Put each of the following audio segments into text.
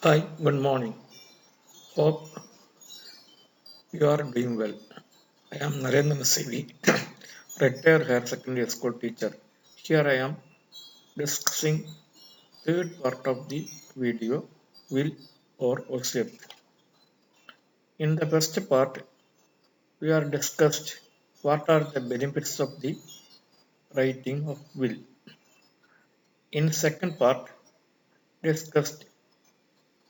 Hi, good morning. Hope you are doing well. I am Narendra Sivi, retired higher secondary school teacher. Here I am discussing third part of the video, will or OSYTH. In the first part, we are discussed what are the benefits of the writing of will. In second part, discussed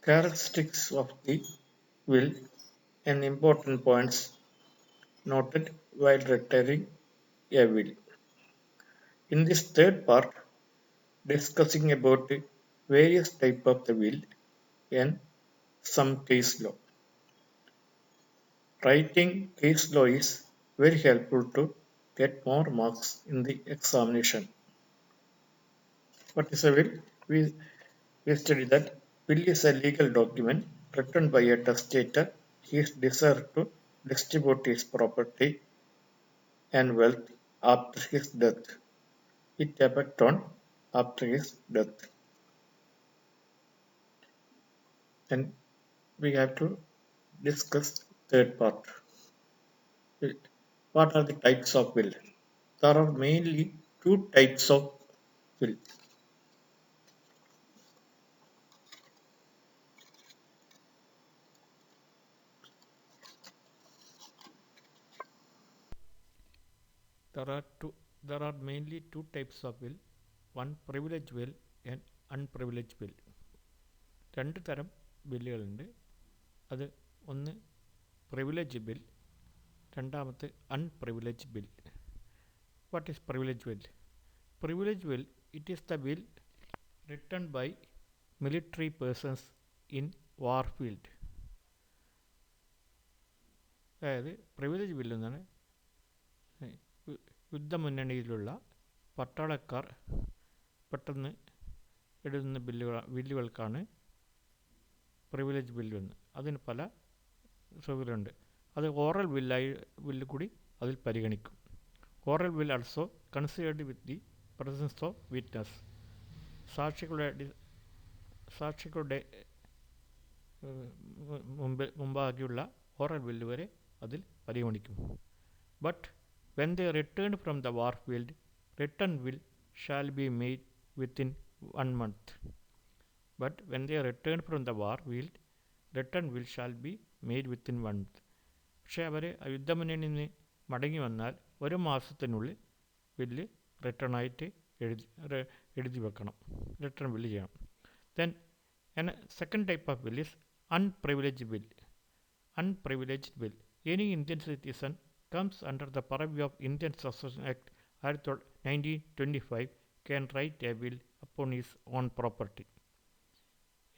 characteristics of the will and important points noted while retiring a will. In this third part, discussing about various types of the will and some case law. Writing case law is very helpful to get more marks in the examination. What is a will? We study that will is a legal document written by a testator. He is desired to distribute his property and wealth after his death. It effect on after his death. And we have to discuss third part. What are the types of will? There are mainly two types of will. There are two. There are mainly two types of will. One privilege will and unprivileged will. രണ്ട് തരം ബില്ലുകളുണ്ട്. അത് ഒന്ന് privileged bill, രണ്ടാമത്തെ unprivileged bill. What is privileged will? Privileged will, it is the will written by military persons in war field. അതായത് privileged bill എന്നാണ് യുദ്ധമുന്നണിയിലുള്ള പട്ടാളക്കാർ പെട്ടെന്ന് എഴുതുന്ന ബില്ലുകൾക്കാണ് പ്രിവിലേജ് ബില്ലെന്ന്. അതിന് പല സൗകര്യമുണ്ട്. അത് ഓറൽ ബില്ല് കൂടി അതിൽ പരിഗണിക്കും. Oral will also considered with the presence of witness. സാക്ഷികളുടെ മുമ്പാകെയുള്ള ഓറൽ ബില്ല് വരെ അതിൽ പരിഗണിക്കും. But when they return from the war field, return will shall be made within 1 month. But when they return from the war field, return will shall be made within 1 month. പക്ഷേ അവർ യുദ്ധമുന്നണിയിൽ നിന്ന് മടങ്ങി വന്നാൽ ഒരു മാസത്തിനുള്ളിൽ bill റിട്ടേണായിട്ട് എഴുതി വെക്കണം, written bill ചെയ്യണം. Then second type of bill is unprivileged bill. Unprivileged bill. Any Indian citizen comes under the purview of Indian Succession Act 1925 can write a will upon his own property.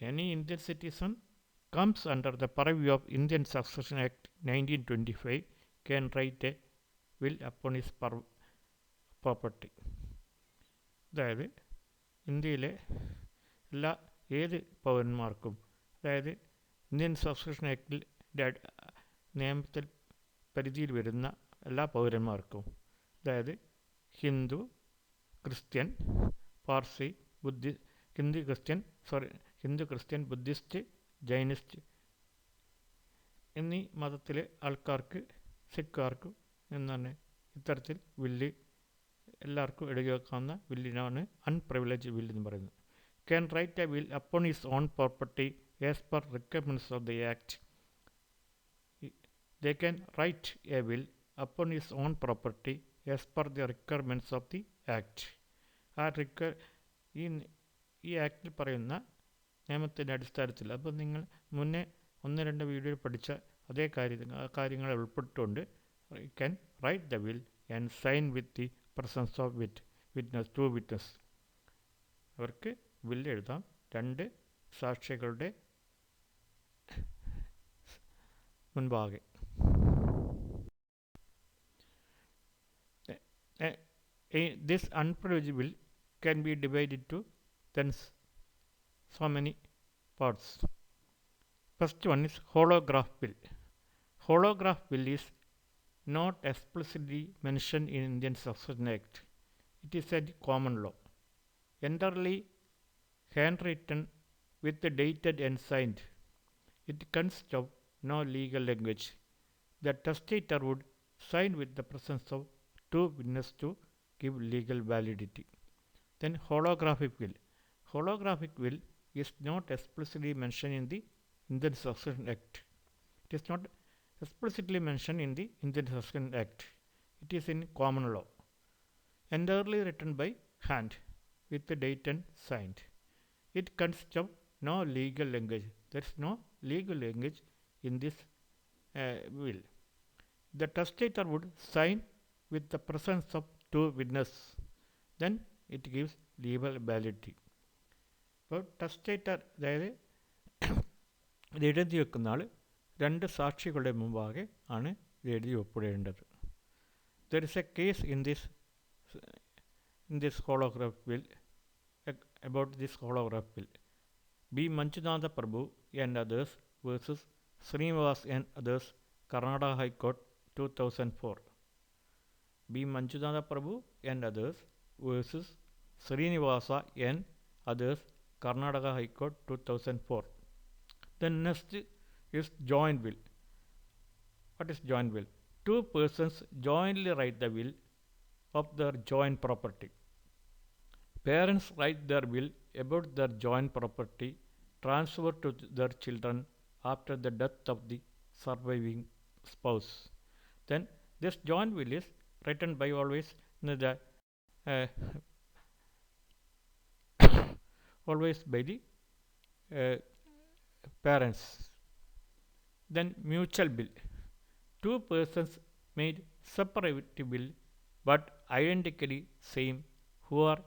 Any Indian citizen comes under the purview of Indian Succession Act 1925 can write a will upon his property. അതായത് ഇന്ത്യയിലെ ഏത് പൗരന്മാർക്കും, അതായത് Indian subscription ആക്ടിൽ നിയമത്തിൽ പരിധിയിൽ വരുന്ന എല്ലാ പൗരന്മാർക്കും, അതായത് Hindu, Christian, Parsi, Hindu Christian, Buddhist, Jainist എന്നീ മതത്തിലെ ആൾക്കാർക്ക്, സിഖുകാർക്കും എന്നാണ് ഇത്തരത്തിൽ വില്ല് എല്ലാവർക്കും എഴുതി വെക്കാവുന്ന വില്ലിനാണ് അൺപ്രിവിലേജ് വില്ല് എന്ന് പറയുന്നത്. Can write a will upon his own property as per requirements of the act. They can write a will upon his own property as per the requirements of the act. ഈ ആക്ടിൽ പറയുന്ന നിയമത്തിൻ്റെ അടിസ്ഥാനത്തിൽ, അപ്പോൾ നിങ്ങൾ മുന്നേ 1-2 വീഡിയോയിൽ പഠിച്ച അതേ കാര്യങ്ങളെ ഉൾപ്പെട്ടുകൊണ്ട് can write the will and sign with the presence of witness. അവർക്ക് വില്ല് എഴുതാം 2 സാക്ഷികളുടെ മുൻപാകെ. This unprivileged will can be divided to then so many parts. First one is holograph will. Holograph will is not explicitly mentioned in Indian Succession Act. It is a common law. Entirely handwritten with the dated and signed. It consists of no legal language. The testator would sign with the presence of two witnesses to give legal validity. Then holographic will. Holographic will is not explicitly mentioned in the Indian Succession Act. It is not explicitly mentioned in the Indian Succession Act. It is in common law. Entirely written by hand with the date and signed. It consists of no legal language. There is no legal language in this will. The testator would sign with the presence of two witnesses. Then it gives legal validity. അപ്പോൾ ടെസ്റ്റേറ്റർ അതായത് ഇത് എഴുതി വെക്കുന്ന ആൾ രണ്ട് സാക്ഷികളുടെ മുമ്പാകെ ആണ് ഇത് എഴുതി ഒപ്പിടേണ്ടത്. There is a case in this holograph will about this holograph will. B. Manjunatha Prabhu and others versus Srinivas and others, Karnataka High Court, 2004. B. Manjunatha Prabhu and others versus Srinivasa and others, Karnataka High Court, 2004. The next is joint will. What is joint will? Two persons jointly write the will of their joint property. Parents write their will about their joint property transferred to their children after the death of the surviving spouse. Then this joint will is written by always always by the parents. Then mutual will. Two persons made separate will but identically same who are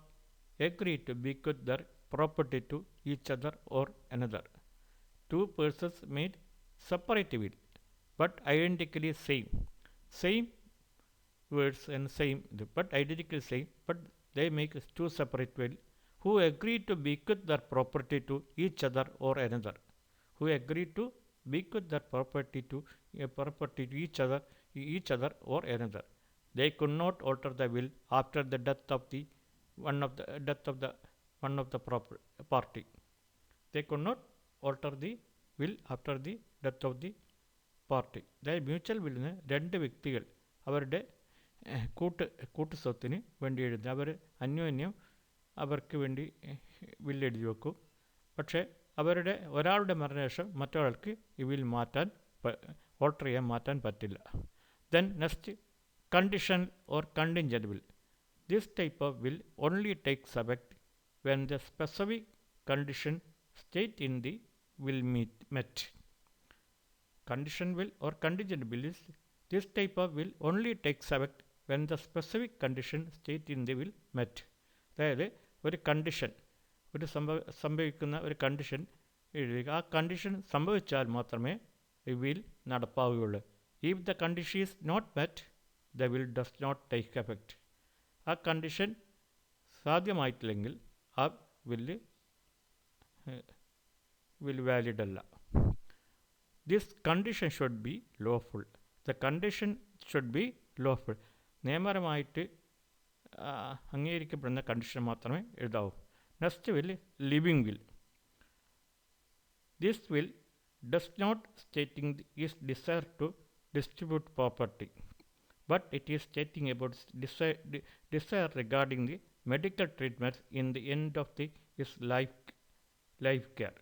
agree to bequeath their property to each other or another. Two persons made separate will but identically same words and same but identically same, but they make two separate will who agree to bequeath their property to each other or another. Who agree to bequeath their property to each other or another. They could not alter the will after the death of the one of the party. They could not alter the will after the death of the party. അതായത് mutual വില്ലിന് രണ്ട് വ്യക്തികൾ അവരുടെ കൂട്ട് സ്വത്തിന് വേണ്ടി എഴുതി അവർ അന്യോന്യം അവർക്ക് വേണ്ടി വില്ലെഴുതി വെക്കും. പക്ഷേ അവരുടെ ഒരാളുടെ മരണശേഷം മറ്റൊരാൾക്ക് ഈ വിൽ ഓൾട്ടർ ചെയ്യാൻ മാറ്റാൻ പറ്റില്ല. Then next condition or contingent will. This type of will only takes effect when the specific condition stated in the will met. Condition will or contingent will is this type of will only takes effect when the specific condition stated in the will met. അതായത് ഒരു condition സംഭവിക്കുന്ന ഒരു condition എഴുതുക. ആ condition സംഭവിച്ചാൽ മാത്രമേ ഈ will നടപ്പാവുകയുള്ളൂ. If the condition is not met the will does not take effect. ആ കണ്ടീഷൻ സാധ്യമായിട്ടില്ലെങ്കിൽ ആ വില്ല് വാലിഡ് അല്ല. This condition should be lawful. The condition should be lawful. നിയമപരമായിട്ട് അംഗീകരിക്കപ്പെടുന്ന കണ്ടീഷൻ മാത്രമേ എഴുതാവൂ. Next will living will. This will does not stating is desire to distribute property, but it is stating about desire regarding the medical treatments in the end of his life care.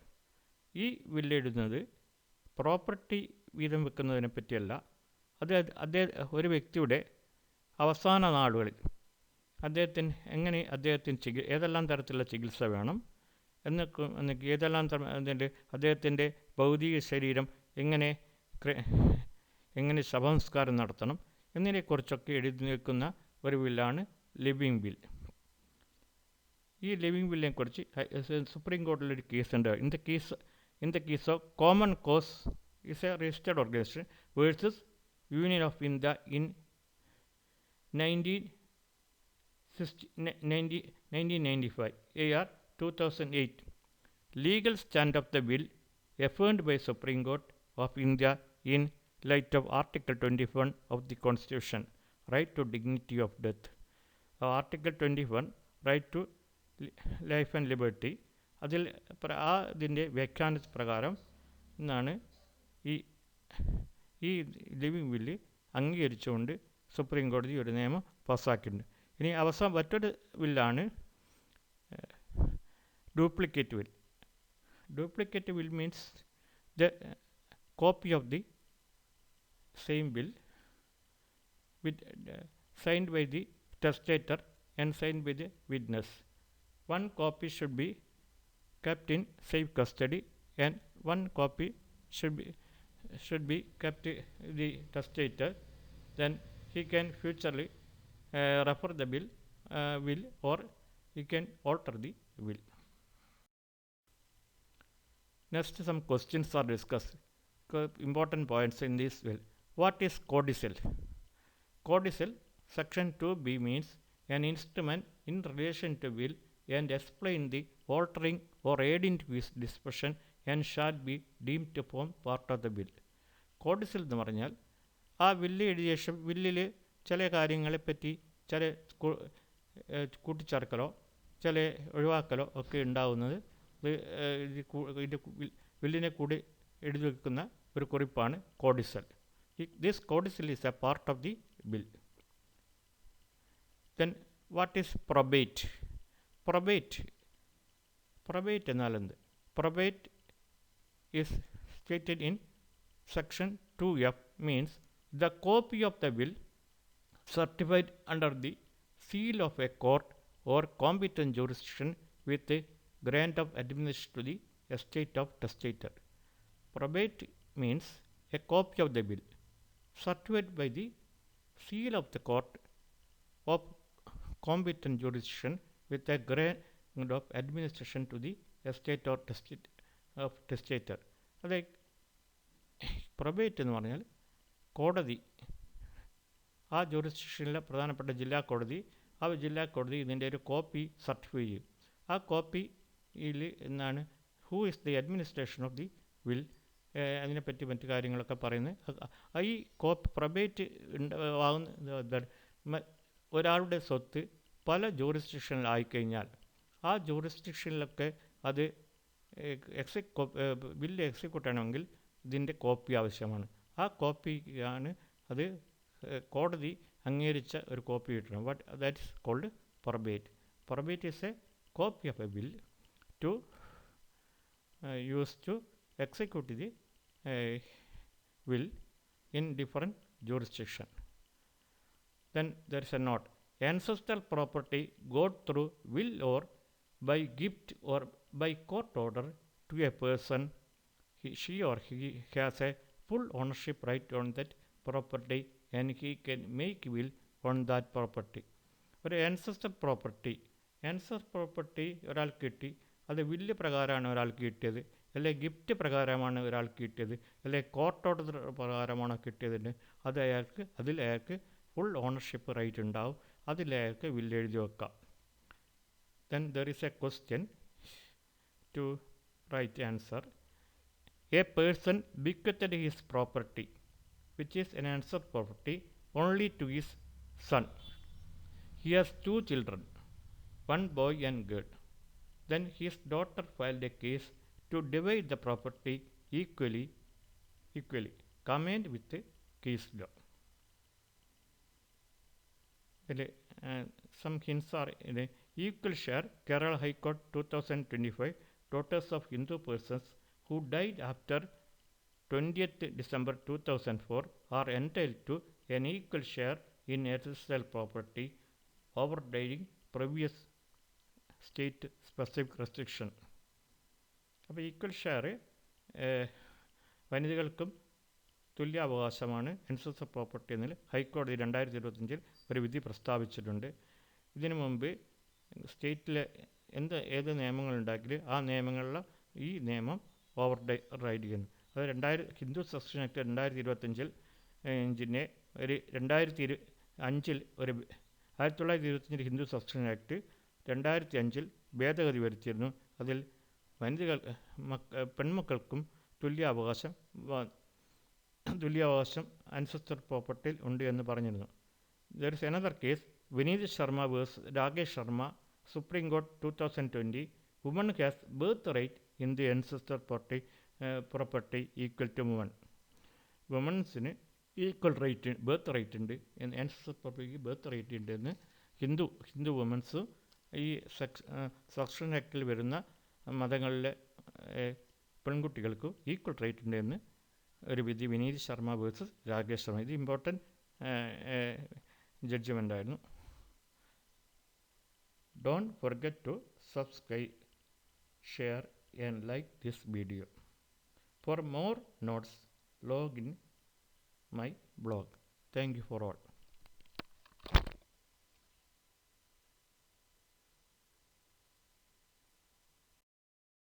ഈ വില്ല് എഴുതുന്നത് property വീതം വെക്കുന്നതിനെ പറ്റിയല്ല. ഒരു വ്യക്തിയുടെ അവസാന നാളുകളിൽ അദ്ദേഹത്തിന് ഏതെല്ലാം തരത്തിലുള്ള ചികിത്സ വേണം എന്നൊക്കെ ഏതെല്ലാം അദ്ദേഹത്തിൻ്റെ ഭൗതിക ശരീരം എങ്ങനെ ശവസംസ്കാരം നടത്തണം എന്നതിനെക്കുറിച്ചൊക്കെ എഴുതി നിൽക്കുന്ന ഒരു വില്ലാണ് ലിവിങ് വിൽ. ഈ ലിവിങ് വില്ലിനെ കുറിച്ച് സുപ്രീം കോടതിയിലൊരു കേസുണ്ട്. In the case of common cause is a registered organisation versus union of India in 1995 AR 2008. Legal stand of the bill affirmed by Supreme Court of India in light of Article 21 of the Constitution, right to dignity of death. Article 21, right to life and liberty. അതിൽ ഇതിൻ്റെ വ്യാഖ്യാന പ്രകാരം എന്നാണ് ഈ ഈ living വില്ല് അംഗീകരിച്ചുകൊണ്ട് supreme കോടതി ഒരു നിയമം പാസ്സാക്കിയിട്ടുണ്ട്. ഇനി അവസാനം മറ്റൊരു വില്ലാണ് duplicate will. Duplicate will means the copy of the same will with signed by the testator and signed by the witness. One copy should be kept in safe custody and one copy should be kept the testator. Then he can futurely refer the will or he can alter the will. Next, some questions are discussed. Important points in this will. What is codicil? Codicil, section 2b means an instrument in relation to will and explain the altering or adding to his disposition and shall be deemed to form part of the will. കോഡിസിൽ എന്ന് പറഞ്ഞാൽ ആ വില്ല് എഴുതിയ ശേഷം വില്ലിൽ ചില കാര്യങ്ങളെപ്പറ്റി ചില കൂട്ടിച്ചേർക്കലോ ചില ഒഴിവാക്കലോ ഒക്കെ ഉണ്ടാവുന്നത് ഇത് വില്ലിനെ കൂടി എഴുതി വയ്ക്കുന്ന ഒരു കുറിപ്പാണ് codicil. This codicil is a part of the bill. Then what is probate? Probate എന്നാൽ എന്ത്? Probate is stated in section 2f means the copy of the will certified under the seal of a court or competent jurisdiction with the grant of administration to the estate of testator. Probate means a copy of the will certified by the seal of the court of competent jurisdiction with a grant of administration to the estate or testator. അതായത് probate എന്ന് പറഞ്ഞാൽ കോടതി, ആ ജൂറിസ്ഡിക്ഷനിലെ പ്രധാനപ്പെട്ട ജില്ലാ കോടതി, ആ ജില്ലാ കോടതി ഇതിൻ്റെ ഒരു കോപ്പി സർട്ടിഫൈ ചെയ്യും. ആ കോപ്പിയിൽ എന്നാണ് who is the administration of the will, അതിനെപ്പറ്റി മറ്റു കാര്യങ്ങളൊക്കെ പറയുന്നത്. ഈ പ്രൊബേറ്റ് ആകുന്ന ഒരാളുടെ സ്വത്ത് പല ജൂറിസ്ഡിക്ഷനിലായിക്കഴിഞ്ഞാൽ ആ ജൂറിസ്ഡിക്ഷനിലൊക്കെ അത് ബില്ല് എക്സിക്യൂട്ട് ചെയ്യണമെങ്കിൽ ഇതിൻ്റെ കോപ്പി ആവശ്യമാണ്. ആ കോപ്പിയാണ് അത് കോടതി അംഗീകരിച്ച ഒരു കോപ്പി കിട്ടണം. But that is called probate. Probate is a copy of a will to use to execute the will in different jurisdiction. Then there is a note. Ancestral property got through will or by gift or by court order to a person, she or he has a full ownership right on that property and he can make will on that property. ഒരു ancestral property ഒരാൾക്ക് കിട്ടി, അത് വില്ല് പ്രകാരമാണ് ഒരാൾക്ക് കിട്ടിയത്, അല്ലെങ്കിൽ gift പ്രകാരമാണ് ഒരാൾക്ക് കിട്ടിയത്, അല്ലെങ്കിൽ കോർട്ട് ഓർഡർ പ്രകാരമാണോ കിട്ടിയതിന് അയാൾക്ക് ഫുൾ ഓണർഷിപ്പ് റൈറ്റ് ഉണ്ടാവും. അതിലയാൾക്ക് വില്ല് എഴുതി വെക്കാം. Then there is a question to write answer. A person bequeathed his property which is an ancestral property only to his son. He has 2 children, one boy and girl. Then his daughter filed a case to divide the property equally, command with the case law. Some hints are in the equal share. Kerala High Court 2025. Daughters of Hindu persons who died after 20th December 2004 are entitled to an equal share in ancestral property overriding previous state specific restriction. അപ്പോൾ equal share വനിതകൾക്കും തുല്യാവകാശമാണ് അൻസെസ്ട്രൽ property എന്നതിൽ ഹൈക്കോടതി 2025 ഒരു വിധി പ്രസ്താവിച്ചിട്ടുണ്ട്. ഇതിനു മുമ്പ് സ്റ്റേറ്റിലെ ഏത് നിയമങ്ങളുണ്ടാക്കിയാലും ആ നിയമങ്ങളിലെ ഈ നിയമം റൈഡ് ചെയ്യുന്നു. അത് ഹിന്ദു സബ്സ്റ്റിറ്റ്യൂഷൻ ആക്ട് 2025 ഒരു 2005 ഒരു 1925 ഹിന്ദു സബ്സ്റ്റിറ്റ്യൂഷൻ ആക്ട് 2005 ഭേദഗതി വരുത്തിയിരുന്നു. അതിൽ പെൺമക്കൾക്കും തുല്യാവകാശം അൻസെസ്ട്രൽ പ്രോപ്പർട്ടിയിൽ ഉണ്ട് എന്ന് പറഞ്ഞിരുന്നു. There is another case, Vineeth Sharma versus Rakesh Sharma, supreme court 2020. woman has birthright in the ancestor property equal to woman. വുമൻസിന് ഈക്വൽ റേറ്റ് ബർത്ത് റേറ്റ് ഉണ്ട്, ആൻസസ്റ്റർ പ്രോപ്പർട്ടിക്ക് ബർത്ത് റേറ്റ് ഉണ്ട് എന്ന് ഹിന്ദു വുമൻസ് ഈ സക്ഷൻ ആക്ടിൽ വരുന്ന മതങ്ങളിലെ പെൺകുട്ടികൾക്ക് ഈക്വൽ റേറ്റ് ഉണ്ട് എന്ന് ഒരു വിധി വിനീത് ശർമ്മ വേഴ്സസ് രാകേഷ് ശർമ്മ. ഇത് ഇമ്പോർട്ടൻറ്റ് ജഡ്ജ്മെൻ്റ് ആയിരുന്നു. Don't forget to subscribe, share and like this video. For more notes, log in my blog. Thank you for all.